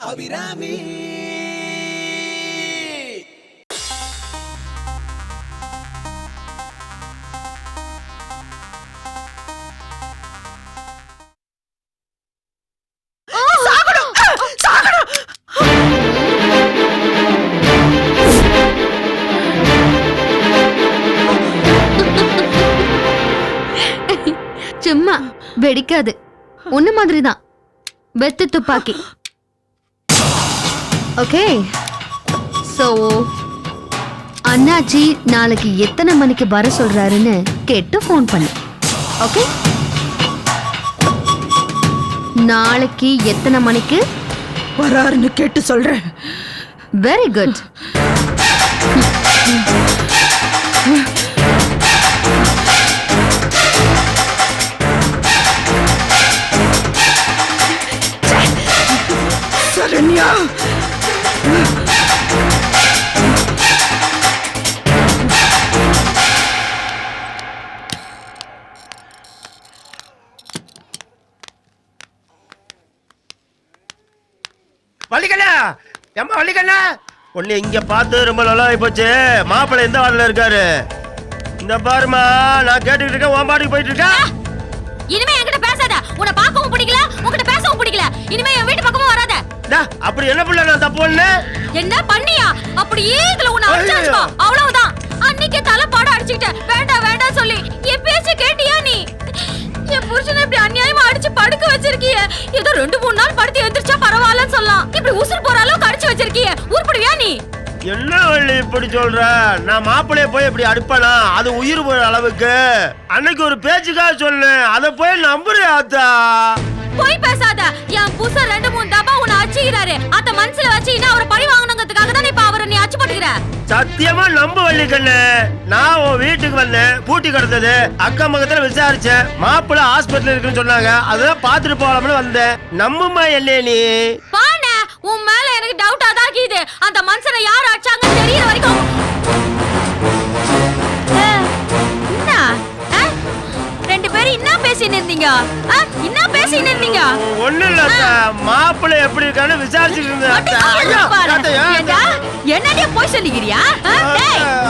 அபிராமி. சும்மா வெடிக்காது, ஒண்ணு மாதிரிதான், வெத்து துப்பாக்கி. ஓகே, சோ அண்ணாச்சி நாளைக்கு எத்தனை மணிக்கு வர சொல்றாருன்னு கேட்டு ஃபோன் பண்ணு. ஓகே, நாளைக்கு எத்தனை மணிக்கு வராருன்னு கேட்டு சொல்றேன். Very good. சரண்யா, வள்ளிக்கண்ணா, ஏம்மா வள்ளிக்கண்ணா, உன்னை இங்க பார்த்து ரொம்ப நல்லா போச்சு. மாப்பிள்ளை எந்த வார்டில் இருக்காரு? இந்த பாருமா, நான் கேட்டுக்கிட்டு இருக்கேன், உன் பாட்டுக்கு போயிட்டு இருக்கேன். இனிமே என்கிட்ட பேசாத. உன்னை பார்க்கவும் பிடிக்கல, உன்கிட்ட பேசவும் பிடிக்கல. இனிமே என் வீட்டு பக்கமும் வராத. அப்படி என்ன பிள்ளை நான் தப்பு பண்ண? என்ன பண்ணியா? அப்படியே இதுல உன்னை அடிச்சாச்சுக்கோ, அவ்வளவுதான். அன்னைக்கே தலைப்பாட அடிச்சுக்கிட்ட, வேண்டாம் வேண்டாம் சொல்லி என் பேச்ச கேட்டியா நீ? என் புருஷனை இப்படி அநியாயமா அடிச்சு படுக்க வச்சிருக்கிய. ஏதோ 2-3 நாள் படுத்து எந்திரிச்சா பரவாயில்லன்னு சொல்லலாம். இப்படி உசுர் போற அளவுக்கு அடிச்சு வச்சிருக்கிய. உருப்படுவியா நீ? என்ன வள்ளி இப்படி சொல்ற? நான் மாப்பிள்ளைய போய் இப்படி அடிப்பனா? அது உயிர் போற அளவுக்கு. அன்னைக்கு ஒரு பேச்சுக்காக சொன்னேன், அதை போய் நம்புறியாத்தா? போய் பேசாத. என் புருஷ 2-3 தபா உன்னை அடிச்சுக்கிறாரு. அத மனசுல வச்சுக்கினா அவரை பழி வாங்கணுங்கிறதுக்காக தான் இப்ப அவரை நீ அடிச்சு போட்டுக்கிற. சத்தியமா நம்ப வள்ளி கண்ணு. நான் உன் வீட்டுக்கு வந்தேன், பூட்டி கிடந்தது. அக்கம் பக்கத்துல விசாரிச்சேன், மாப்பிள்ளை ஹாஸ்பிட்டல் இருக்குன்னு சொன்னாங்க. அதான் பாத்துட்டு போகலாம்னு வந்தேன். நம்புமா என்ன நீ? பானே, உன் மேல எனக்கு டவுட்டா தான் இருக்குது. அந்த மனுஷனை யார் அடிச்சாங்கன்னு தெரியற வரைக்கும் ரெண்டு பேரும் என்ன பேசிட்டு இருந்தீங்க? என்ன பேசிட்டு இருந்தீங்க? ஒண்ணு இல்ல, மாப்பிள்ளை எப்படி இருக்கான்னு விசாரிச்சுட்டு இருந்தேன். என்னடியா போய் சொல்லிக்கிறியா?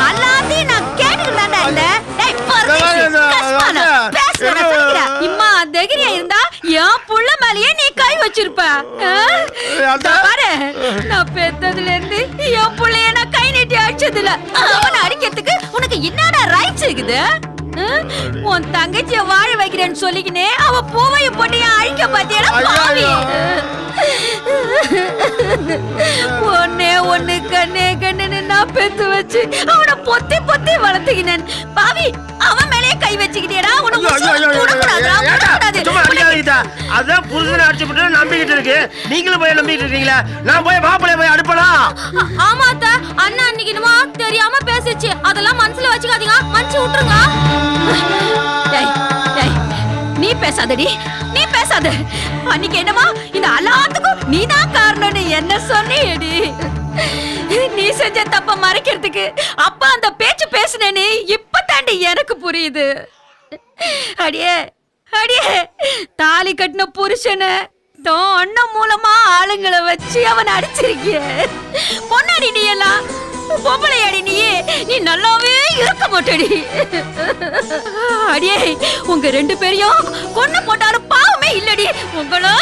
எல்லாத்தையும் நான் கேட்டுக்கிட்டு இருந்தேன். இம்மா தைரியா இருந்தா என் புள்ள மேலேயே நீ கை வச்சிருப்ப. பாரு, நான் பெத்ததுல இருந்து என் புள்ளைய நான் கை நீட்டி அடிச்சதுல அவனை அடிக்கிறதுக்கு உனக்கு என்னடா ரைட்ஸ் இருக்குது? உன் தங்கச்சிய வாழ வைக்கிறேன்னு சொல்லிக்கினே அவ பூவைய போட்டு அழிக்க பாத்தியா? ஒன்னே ஒண்ணு கண்ணே கண்ணு நான் பெத்து வச்சு அவனை பொத்தி பொத்தி வளர்த்துக்கினேன். பாவி, அவன் மேலே கை வச்சுக்கிட்டேடா. அதான் புருஷனை அடிச்சு போட்டு நம்பிக்கிட்டு இருக்கு. நீங்களும் போய் நம்பிக்கிட்டு இருக்கீங்களா? நான் போய் மாப்பிள்ளைய போய் அனுப்பனா? ஆமாத்த, அண்ணா அன்னைக்கு என்னமோ தெரியாம பேசிச்சு. அதெல்லாம் மனசுல வச்சுக்காதீங்க, மன்னிச்சு விட்டுருங்க. நீ பேசாதடி, நீ பேசாத. அன்னைக்கு என்னமா இந்த எல்லாத்துக்கும் நீதான் காரணம்னு என்ன சொன்னியடி? நீ செஞ்ச தப்ப மறைக்கிறதுக்கு அப்ப அந்த பேச்சு பேசுனேன்னு இப்ப தாண்டி எனக்கு புரியுது. அடியே அடியே, தாலி கட்டின புருஷனை அண்ணன் மூலமா ஆளுங்களை வச்சு அவன் அடிச்சிருக்கிய. பொன்னாடி நீ எல்லாம் பொம்பளையாடி நீ நல்லாவே இருக்க மாட்டடி. அடியே, உங்க 2 பேரையும் கொன்னு போட்டாலும் பாவமே இல்லடி. உங்களோ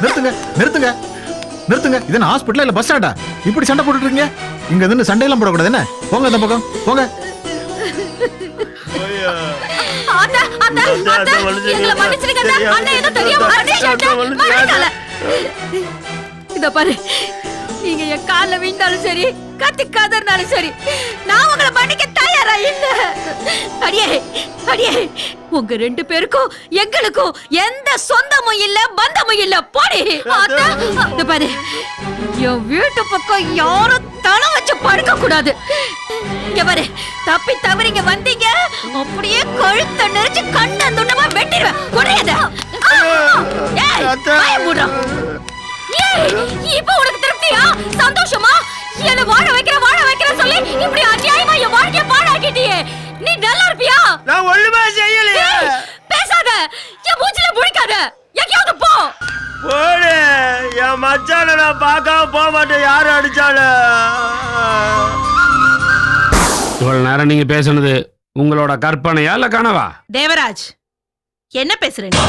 நிறுத்துங்க நிறுத்துங்க நிறுத்துங்க. இது என்ன ஹாஸ்பிட்டல் இல்ல பஸ் ஸ்டாண்டா? இப்படி சண்டை போட்டுட்டு இருக்கீங்க? இங்க இருந்து சண்டையெல்லாம் போடக்கூடாது. என்ன, போங்க அந்த பக்கம் போங்க. இத பாரு, நீங்க என் கால்ல விழுந்தாலும் சரி, கத்தி கதறினாலும் சரி, நான் உங்களை மன்னிக்க தயாரா இல்ல. அடியே அடியே, உங்க 2 பேருக்கும் எங்களுக்கும் எந்த சொந்தமும் இல்ல, பந்தமும் இல்ல. போடி. இத பாரு, என் வீட்டு பக்கம் யாரும் தலை வச்சு படுக்க கூடாது. இங்க பாரு, தப்பி தவறிங்க வந்தீங்க, அப்படியே கழுத்தை நெரிச்சு கண்ண துண்டமா வெட்டிடுவேன். குறையாத. இப்ப உனக்கு திருப்தியா, சந்தோஷமா? என்ன வாழ வைக்கிற சொல்லி இப்படி அநியாயமா என் வாழ்க்கைய பாழாக்கிட்டியே. நீ நல்லா இருப்பியா? நான் ஒண்ணுமே செய்யலையே. நான் பார்க்காம போக மாட்டேன் யாரு அடிச்சாலும். இவ்வளவு நேரம் நீங்க பேசுனது உங்களோட கற்பனையா இல்ல கனவா? தேவராஜ், என்ன பேசுற நீ?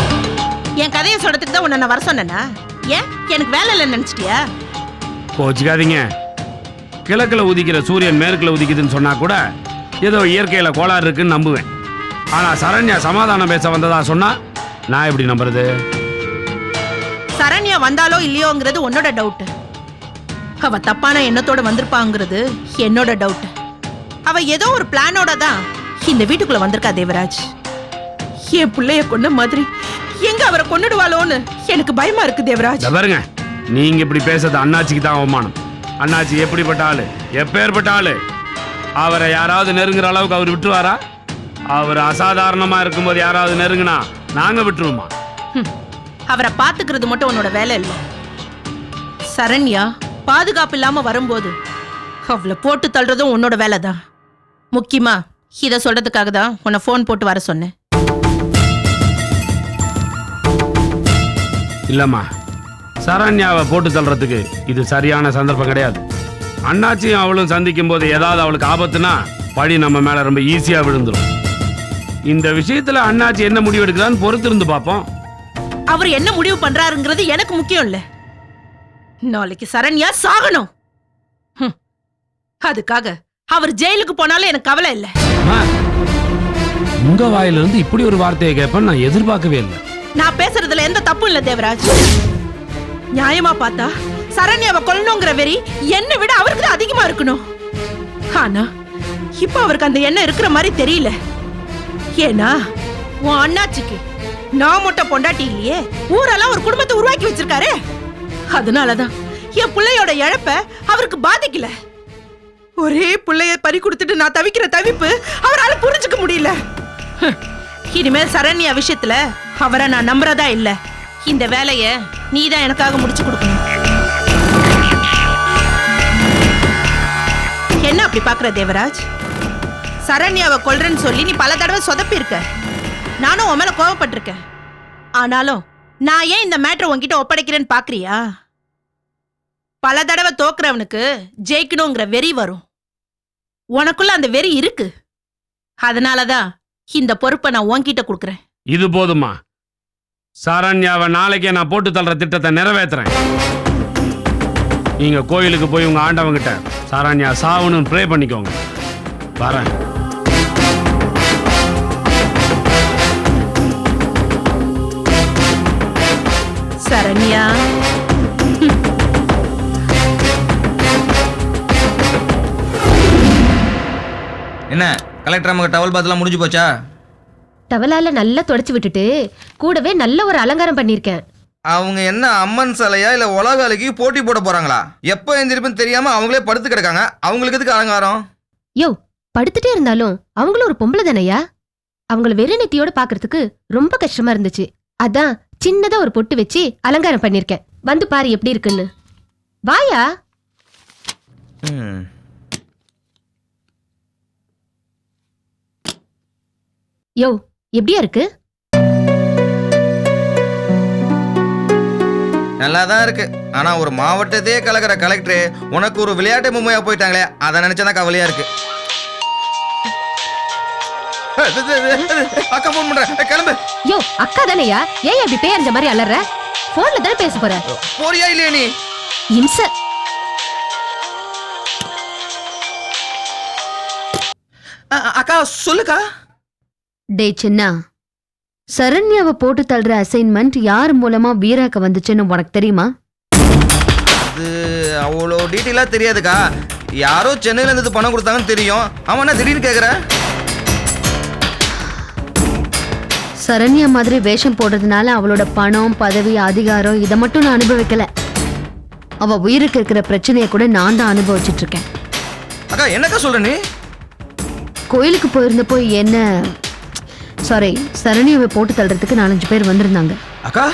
என் கதையை சொல்றதுக்கு தான் உன்னை நான் வர சொன்னேனா? ஏன் எனக்கு வேலை இல்லைன்னு நினைச்சிட்டியா? கோச்சிக்காதீங்க. கிழக்குல உதிக்கிற சூரியன் மேற்குல உதிக்குதுன்னு சொன்னா கூட ஏதோ இயற்கையில கோளாறு இருக்குன்னு நம்புவேன். ஆனா சரண்யா சமாதானம் பேச வந்ததா சொன்னா நான் எப்படி நம்புறது? சரண்யா வந்தாலோ இல்லையோங்கிறது உன்னோட டவுட். அவ தப்பான எண்ணத்தோட வந்திருப்பாங்கிறது என்னோட டவுட். அவ ஏதோ ஒரு பிளானோட தான் இந்த வீட்டுக்குள்ள வந்திருக்கா தேவராஜ். என் பிள்ளைய கொன்ன மாதிரி எங்க அவரை கொன்னுடுவாளோன்னு எனக்கு பயமா இருக்கு தேவராஜ். இத பாருங்க, நீங்க இப்படி பேசுறது அண்ணாச்சிக்கு தான் அவமானம். அண்ணாச்சி எப்படிப்பட்ட ஆளு, எப்பேற்பட்ட ஆளு. அவரை யாராவது நெருங்குற அளவுக்கு அவர் விட்டுருவாரா? அவர் அசாதாரணமா இருக்கும்போது யாராவது நெருங்குனா நாங்க விட்டுருவோமா? அவரை பாத்துக்கிறது மட்டும் உன்னோட வேலை இல்ல. சரண்யா பாதுகாப்பு இல்லாம வரும்போது அவளை போட்டு தள்ளுறதும் உன்னோட வேலை தான். முக்கியமா இத சொல்றதுக்காக தான் உன்னை போன் போட்டு வர சொன்னேன். இல்லம்மா, சரண்யாவை போட்டு தள்ளுறதுக்கு இது சரியான சந்தர்ப்பம் கிடையாது. அண்ணாச்சியும் அவளும் சந்திக்கும் போது ஏதாவது அவளுக்கு ஆபத்துனா பழி நம்ம மேல ரொம்ப ஈஸியா விழுந்துரும். இந்த விஷயத்துல அண்ணாச்சி என்ன முடிவு எடுக்கிறான்னு பொறுத்து இருந்து பார்ப்போம். அவர் என்ன முடிவு பண்றாருங்கிறது எனக்கு முக்கியம் இல்ல. நாளைக்கு சரண்யா சாகணும். அதுக்காக அவர் ஜெயிலுக்கு போனாலும் எனக்கு கவலை இல்ல. அம்மா, உங்க வாயில இருந்து இப்படி ஒரு வார்த்தையை கேட்பேன் நான் எதிர்பார்க்கவே இல்லை. நான் பேசுறதுல எந்த தப்பும் இல்ல தேவராஜ். நியாயமா பார்த்தா சரண்யாவை கொல்லணுங்கிற வெறி என்னை விட அவருக்கு தான் அதிகமா இருக்கணும். ஆனா இப்ப அவருக்கு அந்த எண்ணம் இருக்கிற மாதிரி தெரியல. ஏன்னா உன் அண்ணாச்சிக்கு நான் மட்டும் பொண்டாட்டி இல்லையே, ஊரெல்லாம் ஒரு குடும்பத்தை உருவாக்கி வச்சிருக்காரு. அதனாலதான் என் பிள்ளையோட இழப்ப அவருக்கு பாதிக்கல. ஒரே பிள்ளைய பறி கொடுத்துட்டு நான் தவிக்கிற தவிப்பு அவரால் புரிஞ்சுக்க முடியல. இனிமேல் சரண்யா விஷயத்துல அவரை நான் நம்புறதா இல்ல. இந்த வேலைய நீதான் எனக்காக முடிச்சு கொடுக்கணும். என்ன அப்படி பாக்குற தேவராஜ்? சரண்யாவை கொல்றேன்னு சொல்லி நீ பல தடவை சொதப்பி இருக்க. நானும் உன் மேல கோவப்பட்டிருக்கேன். ஆனாலும் நான் ஏன் இந்த மேட்டரை உன்கிட்ட ஒப்படைக்கிறேன்னு பாக்குறியா? பல தடவை தோக்குறவனுக்கு ஜெயிக்கணுங்கிற வெறி வரும். உனக்குள்ள அந்த வெறி இருக்கு. அதனாலதான் இந்த பொறுப்பை நான் உன்கிட்ட கொடுக்குறேன். இது போதுமா? சரண்யாவை நாளைக்கே நான் போட்டு தள்ளுற திட்டத்தை நிறைவேற்றுறேன். நீங்க கோயிலுக்கு போய் உங்க ஆண்டவங்கிட்ட சரண்யா சாவணும்னு ப்ரே பண்ணிக்கோங்க. வரேன். சரண்யா, என்ன கலெக்டர் அம்மா டவல் பாத்லாம் முடிஞ்சு போச்சா? டவலால நல்லா தொடச்சு விட்டுட்டு கூடவே நல்ல ஒரு அலங்காரம் பண்ணிருக்கேன். அவங்க என்ன அம்மன் சிலையா இல்ல உலக அழகி போட்டி போட போறாங்களா? எப்போ எந்திரிப்புன்னு தெரியாம அவங்களே படுத்து கிடக்காங்க. அவங்களுக்கு எதுக்கு அலங்காரம்? யோ, படுத்துட்டே இருந்தாலும் அவங்களும் ஒரு பொம்பளை தானையா? அவங்கள வெறும் நெத்தியோட பாக்குறதுக்கு ரொம்ப கஷ்டமா இருந்துச்சு. அதான் சின்னதா ஒரு பொட்டு வச்சு அலங்காரம் பண்ணிருக்கேன். வந்து பாரு எப்படி இருக்குன்னு. வாயா. யோ, எப்படியா இருக்கு? நல்லாதான் இருக்கு. ஆனா ஒரு மாவட்டத்தையே கலக்கிற கலெக்டர் உனக்கு ஒரு விளையாட்டு பொம்மையா போயிட்டாங்களே, அதை நினைச்சதான் கவலையா இருக்கு. அக்கா போன் பண்ற, கிளம்பு. யோ, அக்கா தானையா? ஏன் அப்படி பேரஞ்ச மாதிரி அலற? போன்ல தானே பேச போற. போறியா இல்லையா நீ? இம்ச. அக்கா சொல்லுக்கா. டே சின்னா, சரண்யாவை போட்டு தள்ளுற அசைன்மெண்ட் யார் மூலமா வீராக்க வந்துச்சுன்னு உனக்கு தெரியுமா? அது அவ்வளோ டீட்டெயிலா தெரியாதுக்கா. யாரோ சென்னையில இருந்து பணம் கொடுத்தாங்கன்னு தெரியும். அவனா திடீர்னு கேக்குற? சரண்யா மாதிரி வேஷம் போடுறதுனால அவளோட பணம், பதவி, அதிகாரம் இதை மட்டும் நான் அனுபவிக்கல. அவ உயிருக்கு இருக்கிற பிரச்சனையை கூட நான் தான் அனுபவிச்சுட்டு இருக்கேன். அக்கா என்னக்கா சொல்ற நீ? கோயிலுக்கு போயிருந்தப்போ என்ன சாரி சரண்யாவை போட்டு தள்ளுறதுக்கு 4-5 பேர் வந்திருந்தாங்க. அக்கா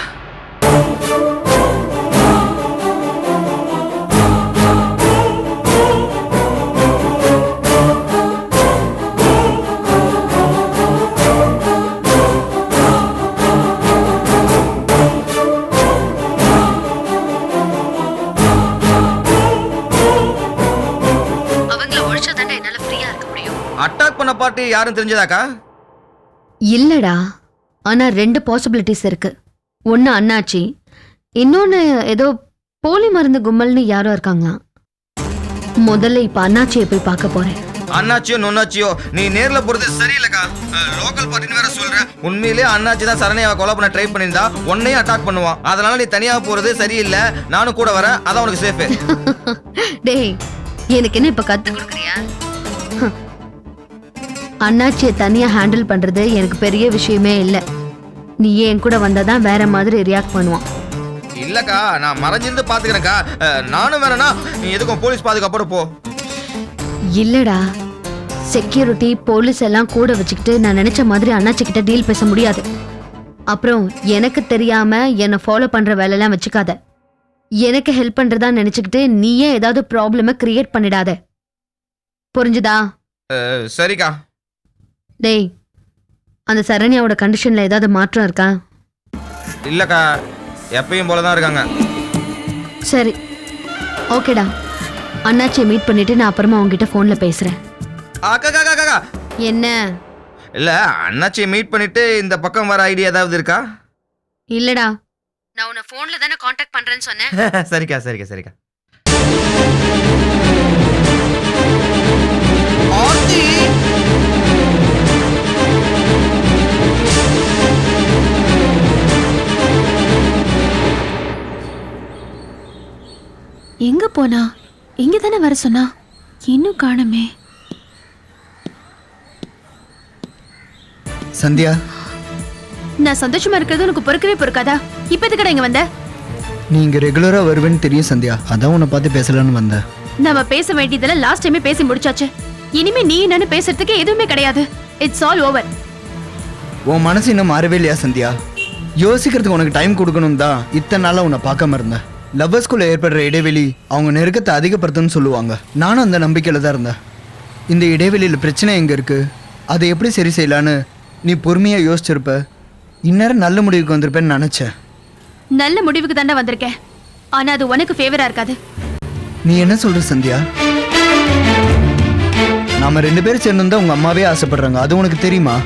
பார்ட்டி யாரும் தெரிஞ்சதாக்கா? இல்லடா, ஆனா 2 பாசிபிலிட்டிஸ் இருக்கு. ஒன்னு அண்ணாச்சி, இன்னொன்னு ஏதோ போலி மருந்து கும்பல்னு யாரோ இருக்காங்களாம். முதல்ல இப்ப அண்ணாச்சியை போய் பார்க்க போறேன். அண்ணாச்சியோ நொன்னாச்சியோ நீ நேர்ல போறது சரியில்லைக்கா. லோக்கல் பார்ட்டின்னு வேற சொல்ற. உண்மையிலேயே அண்ணாச்சி தான் சரண்யாவை கொலை பண்ண ட்ரை பண்ணியிருந்தா உன்னையும் அட்டாக் பண்ணுவான். அதனால நீ தனியா போறது சரியில்லை. நானும் கூட வரேன், அதான் உனக்கு சேஃபு. டேய், எனக்கு என்ன இப்ப கத்து கொடுக்குறியா? அண்ணாச்சியை தனியா ஹேண்டில் பண்றது எனக்கு பெரிய விஷயமே இல்ல. நீ என் கூட வந்தாதான் வேற மாதிரி ரியாக்ட் பண்ணுவான். இல்லக்கா, நான் மறைஞ்சிருந்து பாத்துக்கிறேன்க்கா. நானும் வேறனா நீ எதுக்கும் போலீஸ் பாதுகாப்போட போ. இல்லடா, செக்யூரிட்டி போலீஸ் எல்லாம் கூட வச்சுக்கிட்டு நான் நினைச்ச மாதிரி அண்ணாச்சி கிட்ட டீல் பேச முடியாது. அப்புறம் எனக்கு தெரியாம என்னை ஃபாலோ பண்ற வேலையெல்லாம் வச்சுக்காத. எனக்கு ஹெல்ப் பண்றதா நினைச்சுக்கிட்டு நீயே ஏதாவது ப்ராப்ளம கிரியேட் பண்ணிடாத. புரிஞ்சுதா? சரிக்கா. டேய், அந்த சரண்யாவோட கண்டிஷன்ல ஏதாவது மாற்றம் இருக்கா? இல்லக்கா, எப்பயும் போலதான் இருக்காங்க. சரி, ஓகேடா. அண்ணாச்சியை மீட் பண்ணிட்டு நான் அப்புறமா உங்ககிட்ட போன்ல பேசுறேன். அக்கா, என்ன? இல்ல, அண்ணாச்சியை மீட் பண்ணிட்டு இந்த பக்கம் வர ஐடியா ஏதாவது இருக்கா? இல்லடா, நான் உன்னை போன்ல தானே காண்டாக்ட் பண்றேன்னு சொன்னேன். சரிக்கா. ஆர்த்தி, எங்க போனா? இங்க தானே வர சொன்னா, இன்னும் காணுமே. சந்தியா, நான் சந்தோஷமா இருக்கிறது உனக்கு பொறுக்கவே பொறுக்காதா? இப்ப எதுக்கடா இங்க வந்த? நீ இங்க ரெகுலரா வருவேன்னு தெரியும் சந்தியா, அதான் உன்னை பார்த்து பேசலான்னு வந்தேன். நம்ம பேச வேண்டியதெல்லாம் லாஸ்ட் டைமே பேசி முடிச்சாச்சு. இனிமே நீ என்னன்னு பேசுறதுக்கு எதுவுமே கிடையாது. It's all over. உன் மனசு இன்னும் மாறவே இல்லையா சந்தியா? யோசிக்கிறதுக்கு உனக்கு டைம் கொடுக்கணும் தான் இத்தனை நாளா உன்னை பார்க்காம இருந்தேன். லவ்வர்ஸ்குள்ள ஏற்படுற இடைவெளி அவங்க நெருக்கத்தை அதிகப்படுத்துன்னு சொல்லுவாங்க. நானும் அந்த நம்பிக்கையில தான் இருந்தேன். இந்த இடைவெளியில பிரச்சனை எங்க இருக்கு, அதை எப்படி சரி செய்யலான்னு நீ பொறுமையா யோசிச்சிருப்ப. இந்நேரம் நல்ல முடிவுக்கு வந்திருப்பேன்னு நினைச்சேன். நல்ல முடிவுக்கு தானே வந்திருக்கேன், ஆனா அது உனக்கு ஃபேவரா இருக்காது. நீ என்ன சொல்ற சந்தியா? நாம 2 பேரும் சேர்ந்து உங்க அம்மாவே ஆசைப்படுறாங்க, அது உனக்கு தெரியுமா?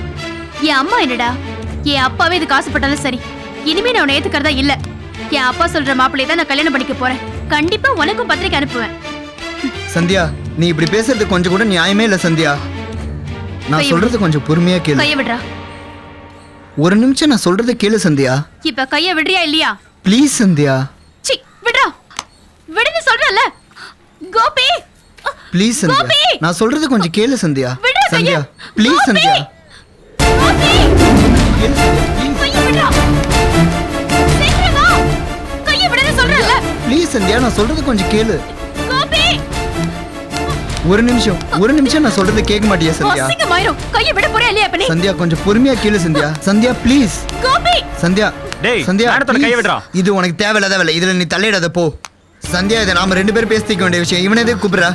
என் அம்மா என்னடா, என் அப்பாவே இதுக்கு ஆசைப்பட்டாலும் சரி, இனிமே நான் உன்னை ஏத்துக்கிறதா இல்ல. என் அப்பா சொல்ற மாப்பிள்ளையை தான் நான் கல்யாணம் பண்ணிக்க போறேன். கண்டிப்பா உனக்கும் பத்திரிக்கை அனுப்புவேன். சந்தியா, நீ இப்படி பேசுறது கொஞ்சம் கூட நியாயமே இல்ல சந்தியா. நான் சொல்றது கொஞ்சம் பொறுமையா கேளு. கைய விடுறா. ஒரு நிமிஷம் நான் சொல்றத கேளு சந்தியா. இப்ப கைய விடுறியா இல்லையா? ப்ளீஸ் சந்தியா. சி, விடுறா. விடுன்னு சொல்றல. கோபி, ப்ளீஸ் சந்தியா, நான் சொல்றது கொஞ்சம் கேளு சந்தியா. சந்தியா, கைய. ப்ளீஸ் சந்தியா. கோபி, கைய விடுறா. சீக்கிரம் வா. கைய விடுன்னு சொல்றல. ப்ளீஸ் சந்தியா, நான் சொல்றது கொஞ்சம் கேளு. கோபி, ஒரு நிமிஷம் நான் சொல்றது கேட்க மாட்டியா சந்தியா? அசிங்கமாயிரும். கைய விட போறியா இல்லையா இப்ப நீ? சந்தியா, கொஞ்சம் பொறுமையா கேளு சந்தியா. சந்தியா ப்ளீஸ். கோபி, சந்தியா, டேய், சந்தியா மேடத்தோட கையை விடுறா. இது உனக்கு தேவையில்லாத வேலை, இதுல நீ தள்ளிடாத போ. சந்தியா, இதை நாம 2 பேரும் பேசிக்க வேண்டிய விஷயம். இவனை எதுக்கு கூப்பிடுறா?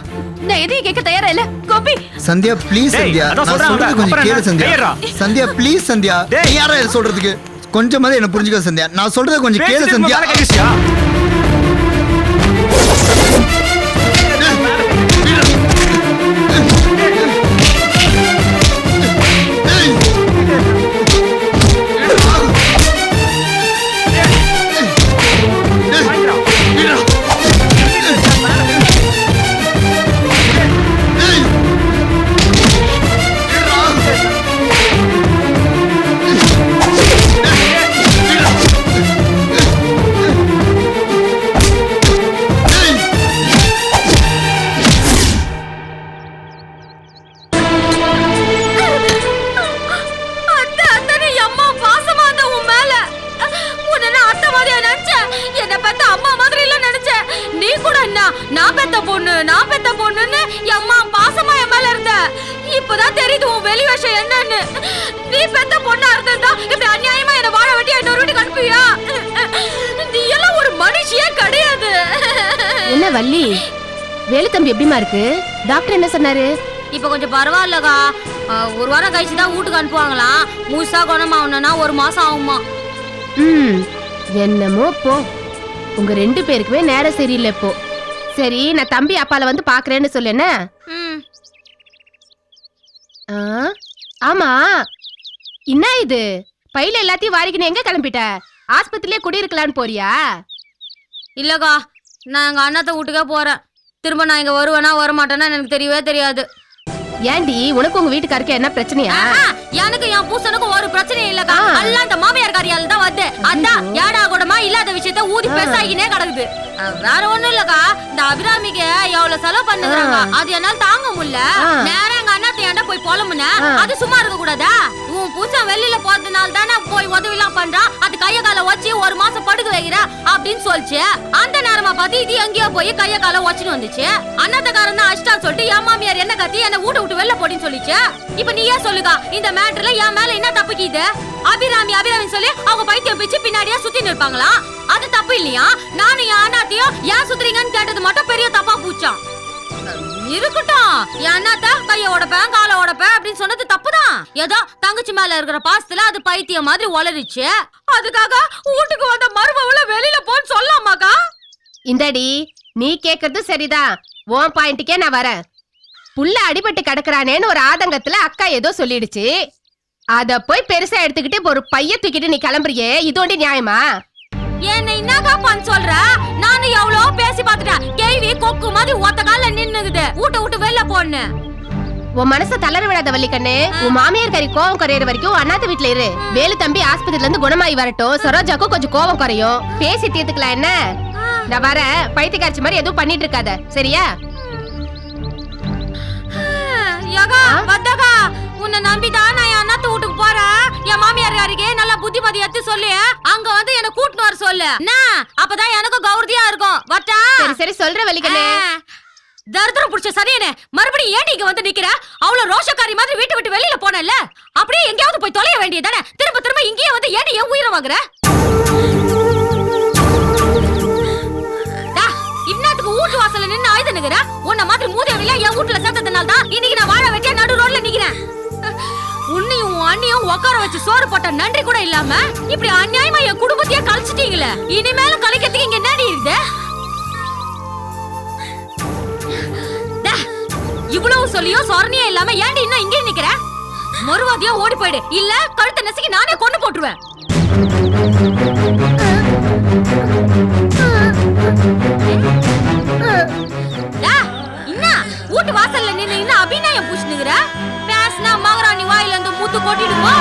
நான் எதையும் கேட்க தயாரா இல்ல. கோபி, சந்தியா ப்ளீஸ். டேய், சந்தியா, அதான் நான் சொல்றேன் சொல்றது அவன். கொஞ்சம் அப்புறம் கேளு என்ன? சந்தியா. கையேறா. சந்தியா ப்ளீஸ் சந்தியா. டேய். நீ யாரா இதை சொல்றதுக்கு? கொஞ்சமாவது என்ன புரிஞ்சுக்க சந்தியா. நான் சொல்றத கொஞ்சம் கேளு பேசிட்டு சந்தியா. மேல கையடிச்சியா? நான் பெத்த பொண்ணுன்னு அம்மா பாசமா என் மேல இருந்த. இப்பதான் தெரியுது உன் வெளி விஷயம் என்னன்னு. நீ பெத்த பொண்ணா இருந்தா இப்படி அநியாயமா என்ன வாழ வெட்டி இன்னொரு வீட்டுக்கு அனுப்புவியா? நீ எல்லாம் ஒரு மனுஷியே கிடையாது. என்ன வள்ளி, வேலு தம்பி எப்படிமா இருக்கு? டாக்டர் என்ன சொன்னாரு? இப்ப கொஞ்சம் பரவாயில்லக்கா. 1 வாரம் கழிச்சு தான் வீட்டுக்கு அனுப்புவாங்களாம். முழுசா குணமாகணும்னா 1 மாசம் ஆகுமா. என்னமோ போ, உங்க 2 பேருக்குமே நேரம் சரியில்லை இப்போ. சரி, நான் தம்பி அப்பால வந்து பாக்குறேன்னு சொல்லேன. ஆ, ஆமா என்ன இது பையில எல்லாத்தையும் வாரிக்கின்னு எங்க கிளம்பிட்ட? ஆஸ்பத்திரியிலே குடியிருக்கலான்னு போறியா? இல்லக்கா, நான் எங்க அண்ணாத்த வீட்டுக்கே போறேன். திரும்ப நான் இங்க வருவேனா வரமாட்டேன்னா எனக்கு தெரியவே தெரியாது. ஏண்டி உனக்கு உங்க வீட்டுக்காருக்கு என்ன பிரச்சனையா? எனக்கு என் பூசனுக்கும் ஒரு பிரச்சனை இல்லக்கா. எல்லாம் இந்த மாமியார் காரியால தான் வந்து அதான் ஏடா கூடமா இல்லாத விஷயத்த ஊதி பேசாகினே கிடக்குது. வேற ஒண்ணும் இல்லக்கா, இந்த அபிராமிக்கு எவ்வளவு செலவு பண்ணுறாங்க, அது என்னால தாங்க முடியல. நேரம் எங்க அண்ணாத்த ஏன்டா போய் புலம்புன, அது சும்மா இருக்க கூடாதா? உன் பூசா வெளியில போறதுனால தானே போய் உதவிலாம் பண்றான், அது கைய கால வச்சு ஒரு மாசம் படுக்க வைக்கிற அப்படின்னு சொல்லிச்சு. அந்த நேரமா பார்த்து இது எங்கேயோ போய் கைய கால வச்சுன்னு வந்துச்சு. அண்ணாத்தக்காரன் தான் அஷ்டா சொல்லிட்டு என் மாமியார் என்ன கத்தி என்ன வீட்டை விட்டு வெளில போடின்னு சொல்லிச்சு. இப்ப நீயே சொல்லுக்கா, இந்த மேட்டர்ல என் மேல என்ன தப்புக்குது? அபிராமி அபிராமின்னு சொல்லி அவங்க பைத்தியம் பிச்சு பின்னாடியே சுத்தி நிற்பாங்களா? அது தப்பு இல்லையா? நானும் என் அண்ணாத்தையும் ஏன் சுத்துறீங்கன்னு கேட்டது மட்டும் பெரிய தப்பா பூச்சான். இருக்கட்டும், என் அண்ணாத்த கைய உடப்பேன் காலை உடப்பேன் அப்படின்னு சொன்னது தப்புதான். ஏதோ தங்கச்சி மேல இருக்கிற பாசத்துல அது பைத்தியம் மாதிரி வளரிச்சு. அதுக்காக வீட்டுக்கு வந்த மருமவள வெளியில போன்னு சொல்லாமாக்கா? இந்தடி நீ கேக்குறது சரிதான், உன் பாயிண்ட்டுக்கே நான் வரேன். புள்ள அடிபட்டு கிடக்குறானேன்னு ஒரு ஆதங்கத்துல அக்கா ஏதோ சொல்லிடுச்சு. அத போய் பெருசா எடுத்துக்கிட்டு ஒரு பைய தூக்கிட்டு நீ கிளம்புறியே, இதோண்டி நியாயமா? என்ன என்னக்கா பண்ண சொல்ற? நானும் எவ்வளோ பேசி பாத்துட்டேன். கேள்வி கொக்கு மாதிரி ஒத்த கால நின்னுகுது. விட்டு வெளில போன்னு. உன் மனச தளர விடாத வள்ளிக்கண்ணு. உன் மாமியார் கறி கோவம் குறையிற வரைக்கும் அண்ணாத்த வீட்டுல இரு. வேலு தம்பி ஆஸ்பத்திரில இருந்து குணமாயி வரட்டும், சரோஜாக்கும் கொஞ்சம் கோவம் குறையும், பேசி தீர்த்துக்கலாம். என்ன நான் வர பைத்தியக்காரச்சி மாதிரி எதுவும் பண்ணிட்டு இருக்காத, சரியா? யகா வந்தகா, உன்னை நம்பிதான் நான் என் அண்ணாத்த வீட்டுக்கு போறேன். என் மாமியார் அருகே நல்லா புத்திமதி எடுத்து சொல்லி அங்க வந்து என்ன கூட்டிட்டு வர சொல்லு. அப்பதான் எனக்கும் கௌரதியா இருக்கும். வட்டா? சரி சரி சொல்ற வள்ளிக்கண்ணு. தரித்திரம் புடிச்ச சரியனே, மறுபடியும் ஏன் நீங்க வந்து நிக்கிற? அவ்வளவு ரோஷக்காரி மாதிரி வீட்டு விட்டு வெளியில போனல, அப்படியே எங்கேயாவது போய் தொலைய வேண்டியதானே? திரும்ப திரும்ப இங்கேயே வந்து ஏன் என் உயிரை வாங்குற? இந்நேரத்துக்கு வீட்டு வாசல்ல நின்னு ஆயுத நிக்கிற. உன்ன மாதிரி மூதேவில என் வீட்டுல சேர்த்ததுனால தான் இன்னைக்கு நான் வாழ வெட்டியா நடு ரோட்ல நிக்கிறேன். உன்னையும் அண்ணியும் உட்கார வச்சு சோறு போட்ட நன்றி கூட இல்லாம இப்படி அநியாயமா என் குடும்பத்தையே கழிச்சிட்டீங்களே. இனிமேலும் கலைக்கிறதுக்கு இங்க என்னடி இருக்குது? இவ்வளவு சொல்லியும் சொரணியே இல்லாம ஏன்டி இன்னும் இங்கே நிக்கிற? மறுவாதியா ஓடி போயிடு, இல்ல கழுத்தை நசுக்கி நானே கொண்டு போட்டுருவேன். வீட்டு வாசல்ல நின்னு அபிநயம் பூசினுங்கிற பேசினா மகராணி வாயில இருந்து மூத்து கொட்டிடுமா?